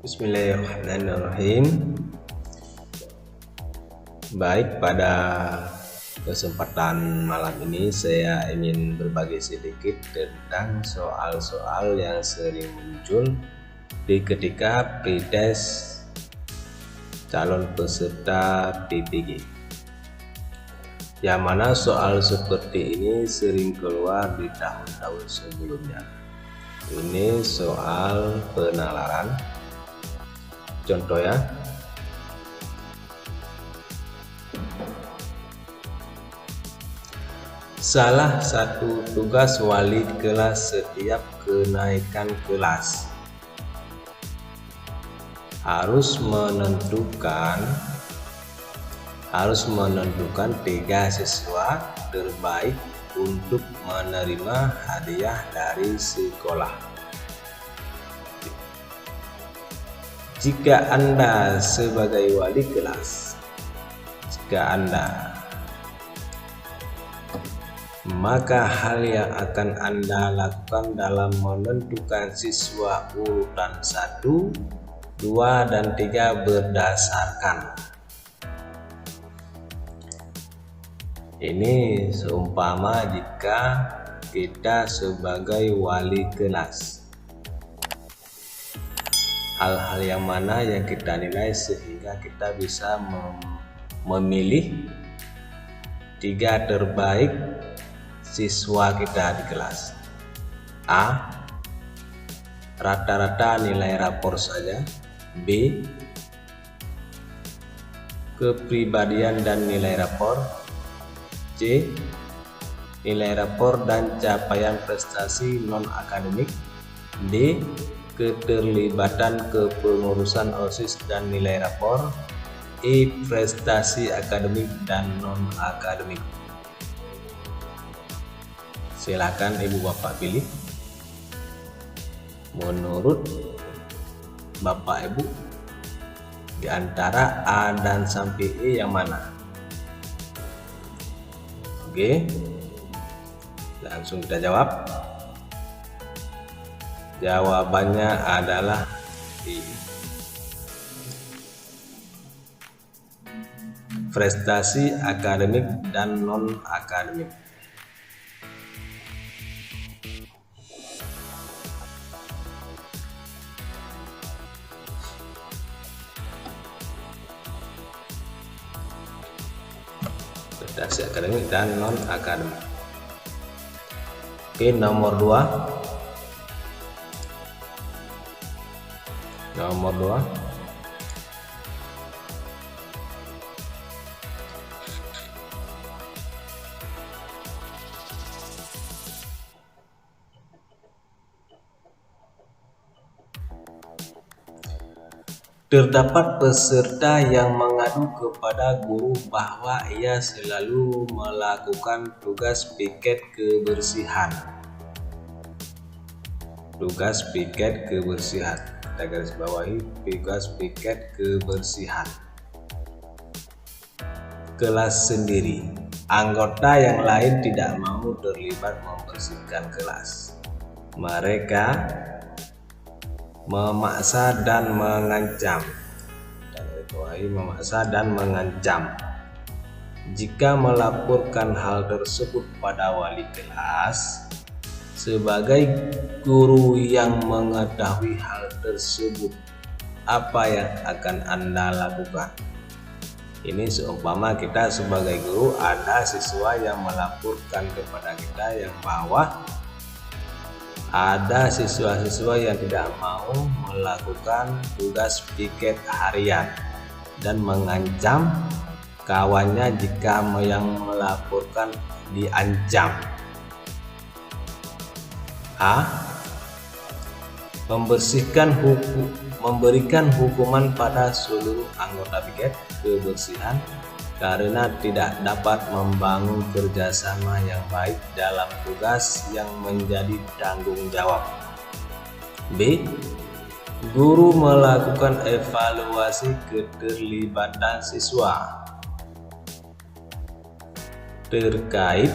Bismillahirrahmanirrahim. Baik, pada kesempatan malam ini saya ingin berbagi sedikit tentang soal-soal yang sering muncul di ketika pretest calon peserta PPG, yang mana soal seperti ini sering keluar di tahun-tahun sebelumnya. Ini soal penalaran. Contoh ya, salah satu tugas wali kelas setiap kenaikan kelas harus menentukan 3 siswa terbaik untuk menerima hadiah dari sekolah. Jika Anda sebagai wali kelas, maka hal yang akan Anda lakukan dalam menentukan siswa urutan 1, 2, dan 3 berdasarkan ini seumpama jika kita sebagai wali kelas, hal-hal yang mana yang kita nilai sehingga kita bisa memilih 3 terbaik siswa kita di kelas. A, rata-rata nilai rapor saja. B, kepribadian dan nilai rapor. C, nilai rapor dan capaian prestasi non-akademik. D, keterlibatan kepengurusan OSIS dan nilai rapor. E, prestasi akademik dan non-akademik. Silakan Ibu Bapak pilih. Menurut Bapak Ibu, di antara A dan sampai E yang mana? Oke, langsung kita jawab. Jawabannya adalah E, prestasi akademik dan non-akademik. Prestasi akademik dan non-akademik. Oke, nomor 2. Terdapat peserta yang mengadu kepada guru bahwa ia selalu melakukan tugas piket kebersihan. Kita garis bawahi tugas piket kebersihan kelas sendiri. Anggota yang lain tidak mau terlibat membersihkan kelas. Mereka memaksa dan mengancam. Jika melaporkan hal tersebut pada wali kelas, sebagai guru yang mengetahui hal tersebut, apa yang akan Anda lakukan? Ini seumpama kita sebagai guru ada siswa yang melaporkan kepada kita yang bahwa ada siswa-siswa yang tidak mau melakukan tugas piket harian dan mengancam kawannya jika yang melaporkan diancam. A, memberikan hukuman pada seluruh anggota piket kebersihan karena tidak dapat membangun kerjasama yang baik dalam tugas yang menjadi tanggung jawab. B, guru melakukan evaluasi keterlibatan siswa terkait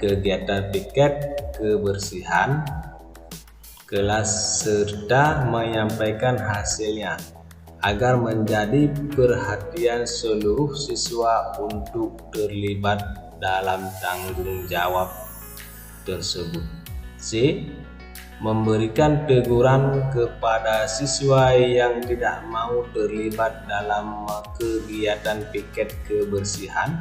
kegiatan piket kebersihan kelas serta menyampaikan hasilnya agar menjadi perhatian seluruh siswa untuk terlibat dalam tanggung jawab tersebut. C. Memberikan teguran kepada siswa yang tidak mau terlibat dalam kegiatan piket kebersihan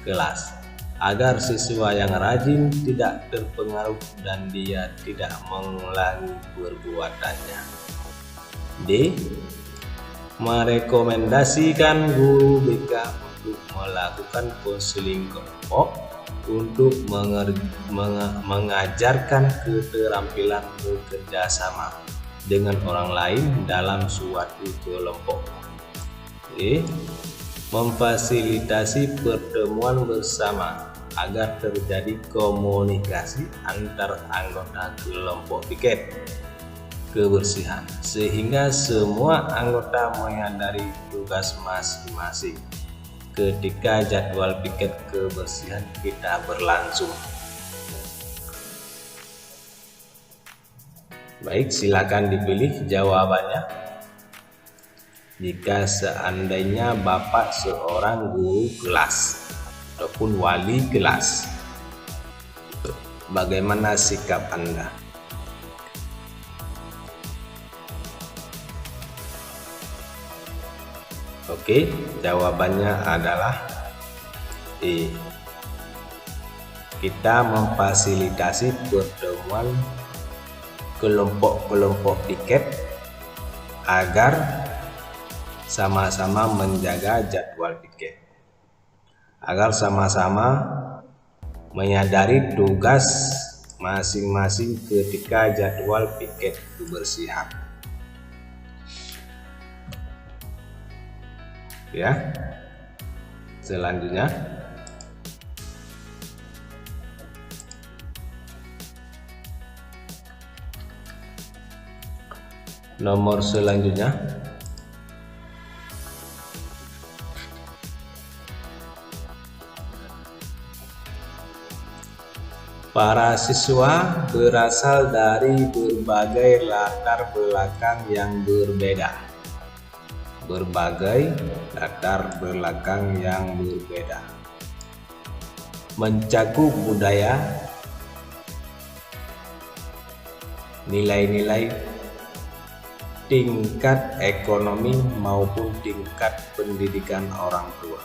kelas agar siswa yang rajin tidak terpengaruh dan dia tidak mengulangi perbuatannya. D. Merekomendasikan guru BK untuk melakukan konseling kelompok untuk mengajarkan keterampilan bekerja sama dengan orang lain dalam suatu kelompok. E. Memfasilitasi pertemuan bersama agar terjadi komunikasi antar anggota kelompok piket kebersihan sehingga semua anggota menyadari tugas masing-masing ketika jadwal piket kebersihan kita berlangsung. Baik, silakan dipilih jawabannya. Jika seandainya Bapak seorang guru kelas ataupun wali kelas, bagaimana sikap Anda? Oke, jawabannya adalah E. Kita memfasilitasi pertemuan kelompok-kelompok piket agar sama-sama menjaga jadwal piket, agar sama-sama menyadari tugas masing-masing ketika jadwal piket kebersihan. Ya, selanjutnya nomor selanjutnya para siswa berasal dari berbagai latar belakang yang berbeda. Mencakup budaya, nilai-nilai, tingkat ekonomi maupun tingkat pendidikan orang tua.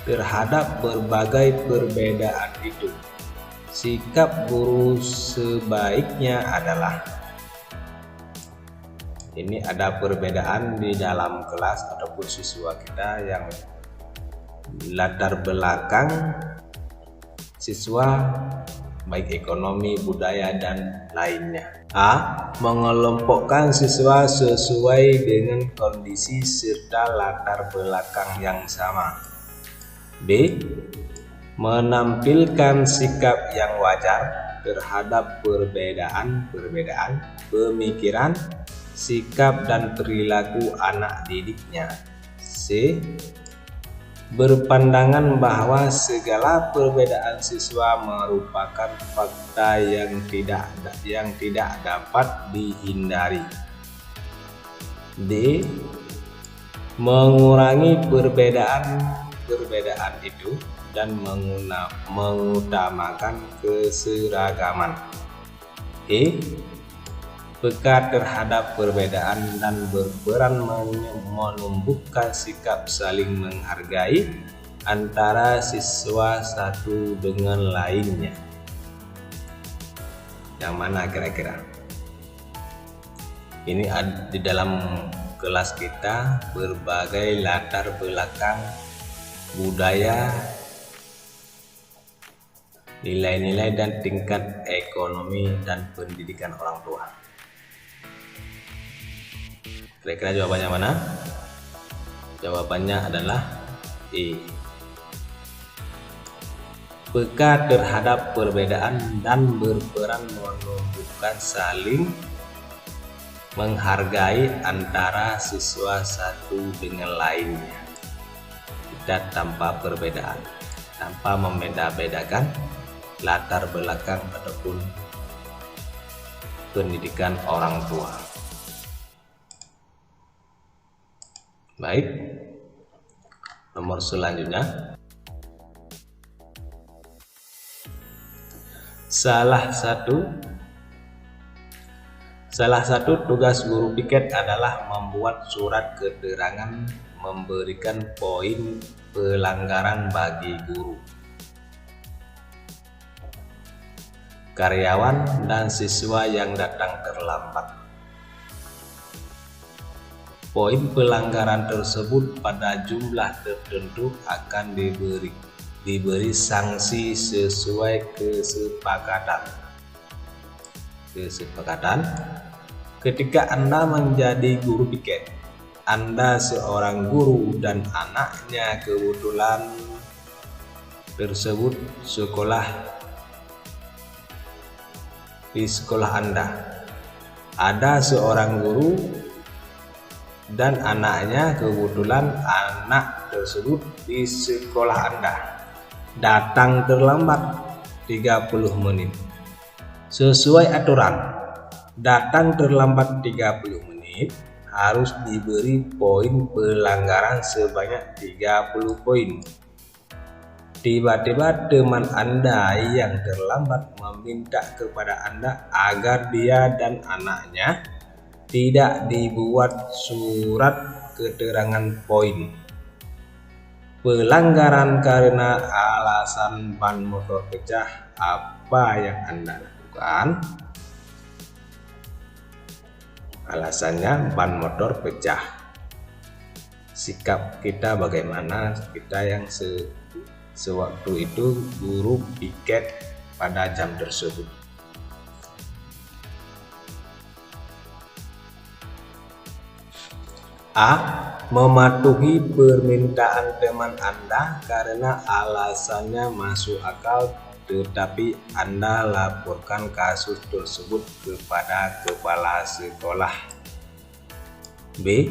Terhadap berbagai perbedaan itu, sikap guru sebaiknya adalah ini ada perbedaan di dalam kelas ataupun siswa kita yang latar belakang siswa baik ekonomi, budaya, dan lainnya. A. Mengelompokkan siswa sesuai dengan kondisi serta latar belakang yang sama. B. Menampilkan sikap yang wajar terhadap perbedaan pemikiran, sikap dan perilaku anak didiknya. C. Berpandangan bahwa segala perbedaan siswa merupakan fakta yang tidak dapat dihindari. D. Mengurangi perbedaan itu dan mengutamakan keseragaman. E. Peka terhadap perbedaan dan berperan menumbuhkan sikap saling menghargai antara siswa satu dengan lainnya. Yang mana kira-kira? Ini di dalam kelas kita berbagai latar belakang budaya, nilai-nilai dan tingkat ekonomi dan pendidikan orang tua. Kira-kira jawabannya mana? Jawabannya adalah E. Peka terhadap perbedaan dan berperan menumbuhkan saling menghargai antara siswa satu dengan lainnya. Tidak tanpa perbedaan, tanpa membeda-bedakan latar belakang ataupun pendidikan orang tua. Baik, nomor selanjutnya. Salah satu tugas guru piket adalah membuat surat keterangan memberikan poin pelanggaran bagi guru, karyawan, dan siswa yang datang terlambat. Poin pelanggaran tersebut pada jumlah tertentu akan diberi sanksi sesuai kesepakatan. Ketika Anda menjadi guru piket, Anda seorang guru dan anaknya kebetulan tersebut di sekolah Anda. Ada seorang guru dan anaknya kebetulan anak tersebut di sekolah Anda datang terlambat 30 menit. Sesuai aturan, datang terlambat 30 menit harus diberi poin pelanggaran sebanyak 30 poin. Tiba-tiba teman Anda yang terlambat meminta kepada Anda agar dia dan anaknya tidak dibuat surat keterangan poin pelanggaran karena alasan ban motor pecah. Apa yang Anda lakukan? Alasannya ban motor pecah. Sikap kita bagaimana? Kita yang sewaktu itu guru piket pada jam tersebut. A. Mematuhi permintaan teman Anda karena alasannya masuk akal, tetapi Anda laporkan kasus tersebut kepada kepala sekolah. B.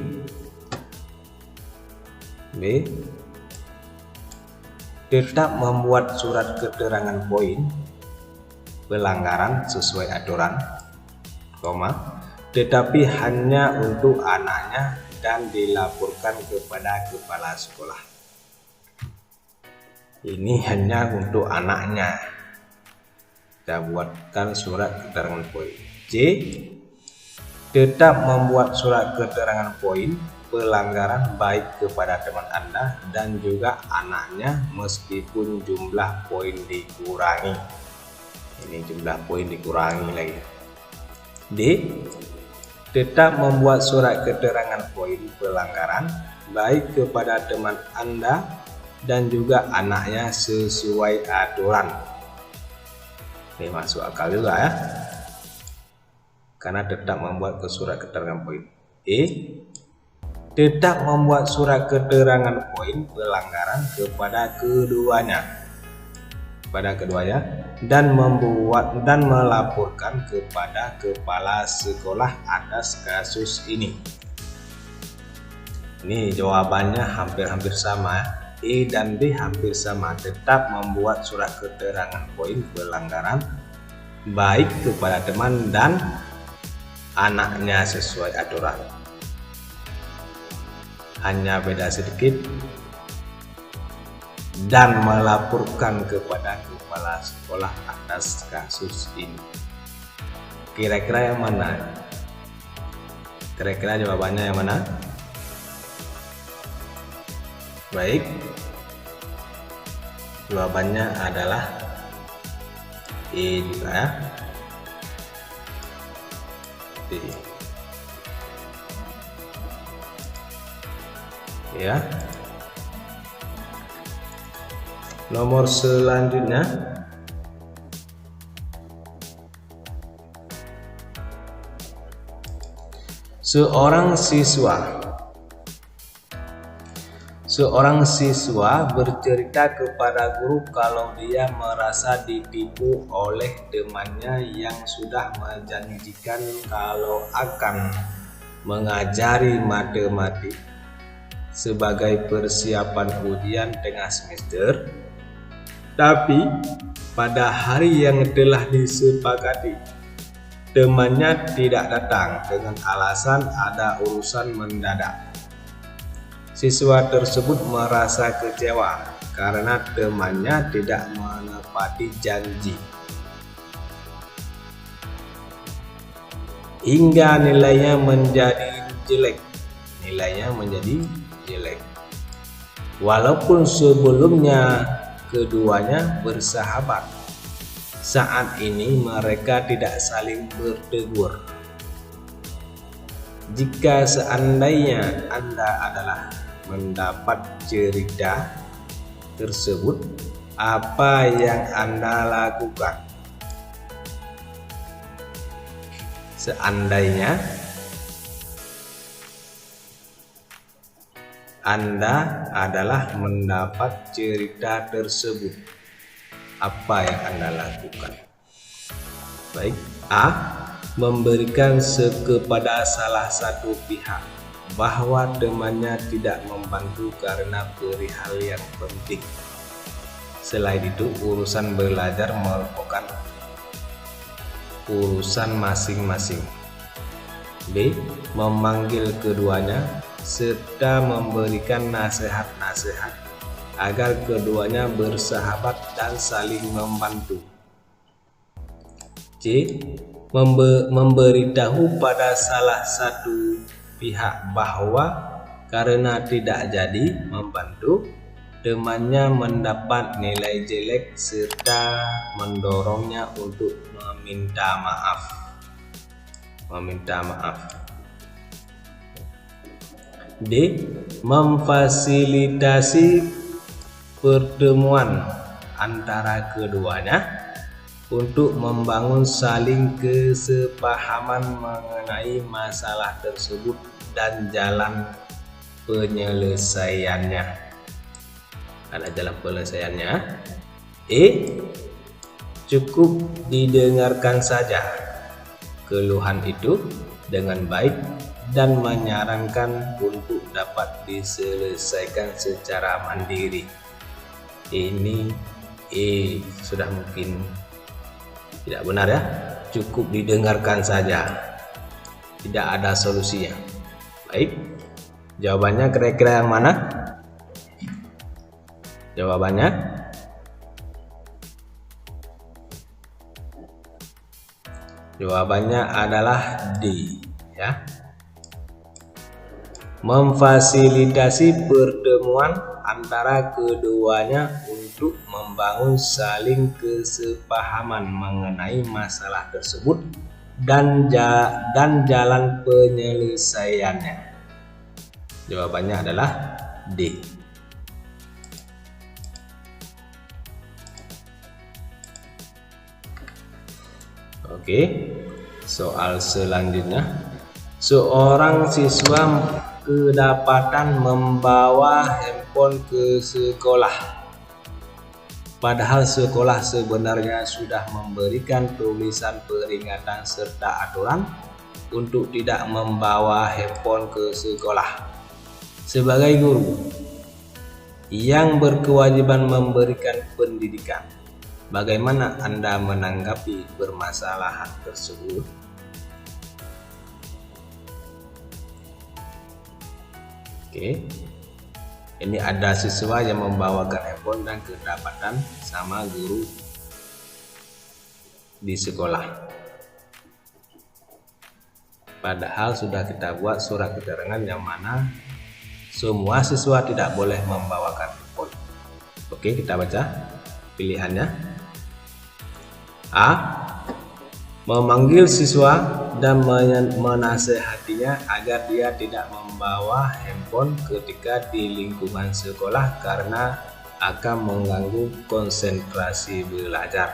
Tetap membuat surat keterangan poin pelanggaran sesuai aturan, tetapi hanya untuk anaknya dan dilaporkan kepada kepala sekolah. Ini hanya untuk anaknya. Kita buatkan surat keterangan poin. C. Tetap membuat surat keterangan poin pelanggaran baik kepada teman Anda dan juga anaknya meskipun jumlah poin dikurangi. Ini jumlah poin dikurangi lagi. D. Tetap membuat surat keterangan poin pelanggaran baik kepada teman Anda dan juga anaknya sesuai aturan. Ini masuk akal juga ya, karena tetap membuat surat keterangan poin. E. Tetap membuat surat keterangan poin pelanggaran kepada keduanya dan melaporkan kepada kepala sekolah atas kasus ini. Ini jawabannya hampir sama. E dan B hampir sama. Tetap membuat surat keterangan poin pelanggaran baik kepada teman dan anaknya sesuai aturan. Hanya beda sedikit, dan melaporkan kepada kepala sekolah atas kasus ini. Kira-kira yang mana? Kira-kira jawabannya yang mana? Baik, jawabannya adalah E juga ya. D. Ya. Nomor selanjutnya, seorang siswa bercerita kepada guru kalau dia merasa ditipu oleh temannya yang sudah menjanjikan kalau akan mengajari matematik sebagai persiapan ujian tengah semester. Tapi pada hari yang telah disepakati, temannya tidak datang dengan alasan ada urusan mendadak. Siswa tersebut merasa kecewa karena temannya tidak menepati janji, hingga nilainya menjadi jelek. Walaupun sebelumnya keduanya bersahabat, saat ini mereka tidak saling bertegur. Jika seandainya Anda adalah mendapat cerita tersebut, apa yang Anda lakukan? Seandainya Anda adalah mendapat cerita tersebut, apa yang Anda lakukan? Baik, A. Memberikan kepada salah satu pihak bahwa temannya tidak membantu karena perihal yang penting. Selain itu, urusan belajar merupakan urusan masing-masing. B. Memanggil keduanya serta memberikan nasihat-nasihat agar keduanya bersahabat dan saling membantu. C. Memberitahu pada salah satu pihak bahwa karena tidak jadi membantu, temannya mendapat nilai jelek serta mendorongnya untuk meminta maaf. D. Memfasilitasi pertemuan antara keduanya untuk membangun saling kesepahaman mengenai masalah tersebut dan jalan penyelesaiannya. E. Cukup didengarkan saja keluhan itu dengan baik dan menyarankan untuk dapat diselesaikan secara mandiri. Ini sudah mungkin tidak benar ya. Cukup didengarkan saja, tidak ada solusinya. Baik, jawabannya kira-kira yang mana? Jawabannya adalah D ya. Memfasilitasi pertemuan antara keduanya untuk membangun saling kesepahaman mengenai masalah tersebut dan jalan penyelesaiannya. Jawabannya adalah D. Oke, soal selanjutnya. Seorang siswa kedapatan membawa handphone ke sekolah, padahal sekolah sebenarnya sudah memberikan tulisan peringatan serta aturan untuk tidak membawa handphone ke sekolah. Sebagai guru yang berkewajiban memberikan pendidikan, bagaimana Anda menanggapi permasalahan tersebut? Oke, ini ada siswa yang membawakan handphone dan kedapatan sama guru di sekolah. Padahal sudah kita buat surat keterangan yang mana semua siswa tidak boleh membawakan handphone. Oke, kita baca pilihannya. A. Memanggil siswa dan menasehatinya agar dia tidak membawa handphone ketika di lingkungan sekolah karena akan mengganggu konsentrasi belajar.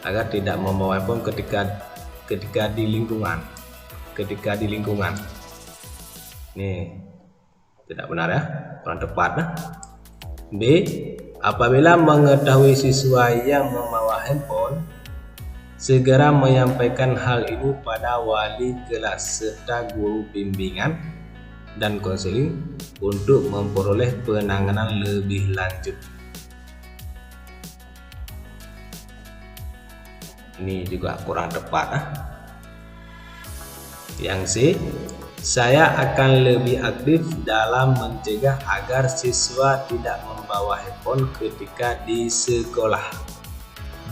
Agar tidak membawa handphone ketika di lingkungan. Nih, tidak benar ya, kurang tepat. B. Apabila mengetahui siswa yang membawa handphone, segera menyampaikan hal itu pada wali kelas serta guru bimbingan dan konseling untuk memperoleh penanganan lebih lanjut. Ini juga kurang tepat. Yang C, saya akan lebih aktif dalam mencegah agar siswa tidak membawa handphone ketika di sekolah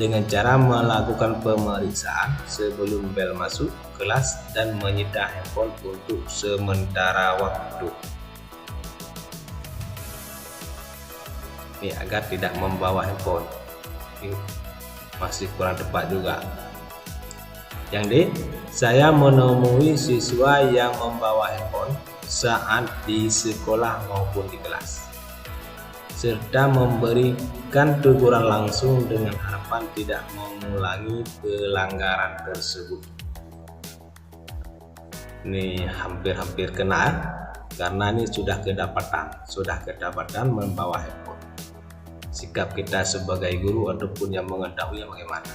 dengan cara melakukan pemeriksaan sebelum bel masuk kelas dan menyita handphone untuk sementara waktu. Ini agar tidak membawa handphone. Ini masih kurang tepat juga. Yang D, saya menemui siswa yang membawa handphone saat di sekolah maupun di kelas, serta memberikan teguran langsung dengan harapan tidak mengulangi pelanggaran tersebut. Ini hampir-hampir kena, karena ini sudah kedapatan membawa handphone. Sikap kita sebagai guru ataupun yang mengetahui bagaimana.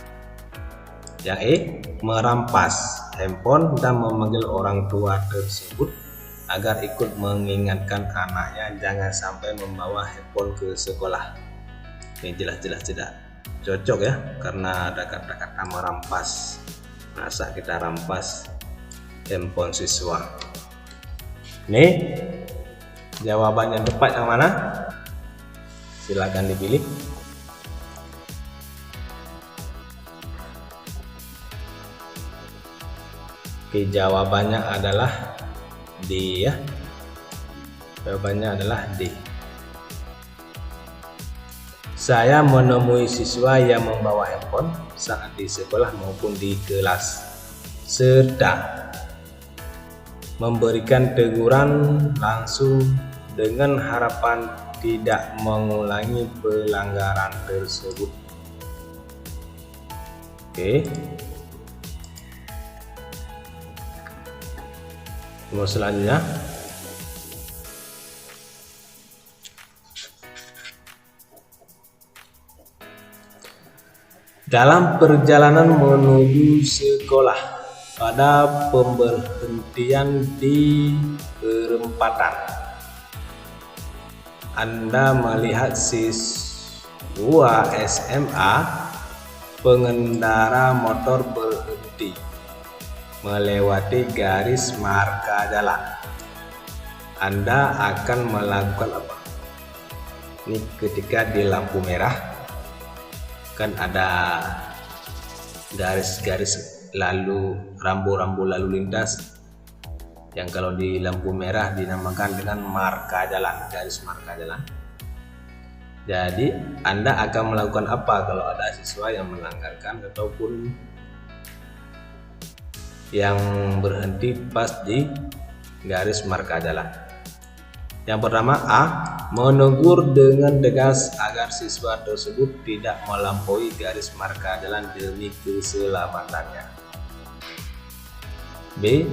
Yang E, merampas handphone dan memanggil orang tua tersebut agar ikut mengingatkan anaknya jangan sampai membawa handphone ke sekolah. Ini jelas-jelas tidak cocok ya, karena ada kata-kata merampas. Masa kita rampas handphone siswa? Ini jawaban yang tepat yang mana? Silakan dipilih. Oke, jawabannya adalah D ya. Jawabannya adalah D. Saya menemui siswa yang membawa handphone saat di sekolah maupun di kelas, serta memberikan teguran langsung dengan harapan tidak mengulangi pelanggaran tersebut. Oke. Selanjutnya, dalam perjalanan menuju sekolah pada pemberhentian di perempatan, Anda melihat siswa SMA pengendara motor berhenti melewati garis marka jalan. Anda akan melakukan apa? Ini ketika di lampu merah kan ada garis-garis rambu-rambu lalu lintas yang kalau di lampu merah dinamakan dengan marka jalan, garis marka jalan. Jadi Anda akan melakukan apa kalau ada siswa yang melanggarkan ataupun yang berhenti pas di garis marka jalan? Yang pertama, A, menegur dengan tegas agar siswa tersebut tidak melampaui garis marka jalan demi keselamatannya. B,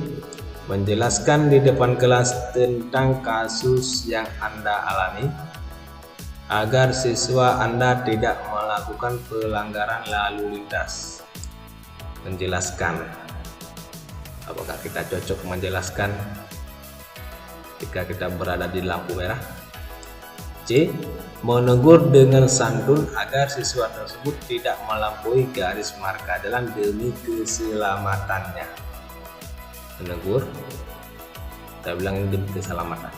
menjelaskan di depan kelas tentang kasus yang Anda alami agar siswa Anda tidak melakukan pelanggaran lalu lintas. Menjelaskan. Apakah kita cocok menjelaskan ketika kita berada di lampu merah? C, menegur dengan santun agar siswa tersebut tidak melampaui garis marka jalan demi keselamatannya. Menegur, kita bilang ini demi keselamatan.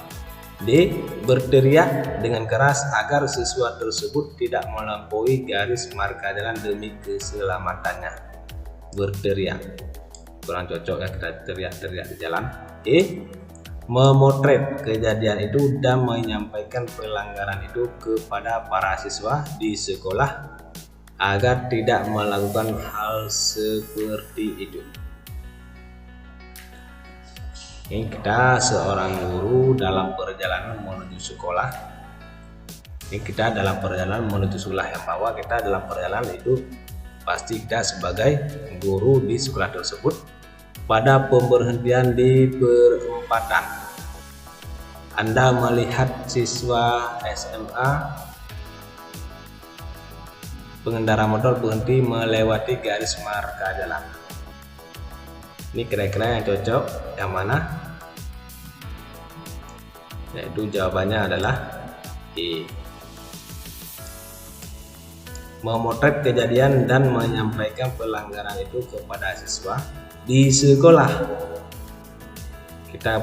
D, berteriak dengan keras agar siswa tersebut tidak melampaui garis marka jalan demi keselamatannya. Berteriak, kurang cocok ya kita teriak-teriak di jalan. E, memotret kejadian itu dan menyampaikan pelanggaran itu kepada para siswa di sekolah agar tidak melakukan hal seperti itu. Ini kita seorang guru dalam perjalanan menuju sekolah. Ini kita dalam perjalanan menuju sekolah, yang bahwa kita dalam perjalanan itu pasti kita sebagai guru di sekolah tersebut pada pemberhentian di perempatan. Anda melihat siswa SMA pengendara motor berhenti melewati garis marka jalan. Ini kira-kira yang cocok yang mana? Yaitu jawabannya adalah E. memotret kejadian dan menyampaikan pelanggaran itu kepada siswa di sekolah. Kita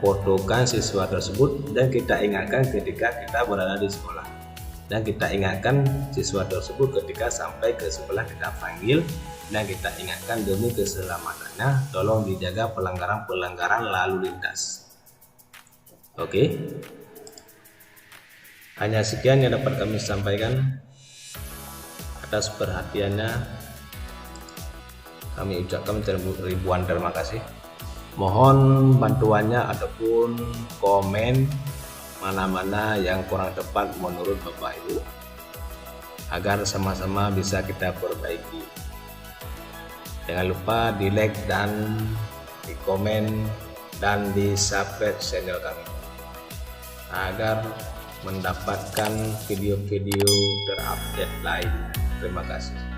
fotokan siswa tersebut dan kita ingatkan ketika kita berada di sekolah, dan kita ingatkan siswa tersebut ketika sampai ke sekolah kita panggil dan kita ingatkan demi keselamatannya tolong dijaga pelanggaran lalu lintas. Oke, hanya sekian yang dapat kami sampaikan. Atas perhatiannya kami ucapkan ribuan terima kasih. Mohon bantuannya ataupun komen mana-mana yang kurang tepat menurut Bapak Ibu, agar sama-sama bisa kita perbaiki. Jangan lupa di like dan di komen dan di subscribe channel kami agar mendapatkan video-video terupdate lain. Terima kasih.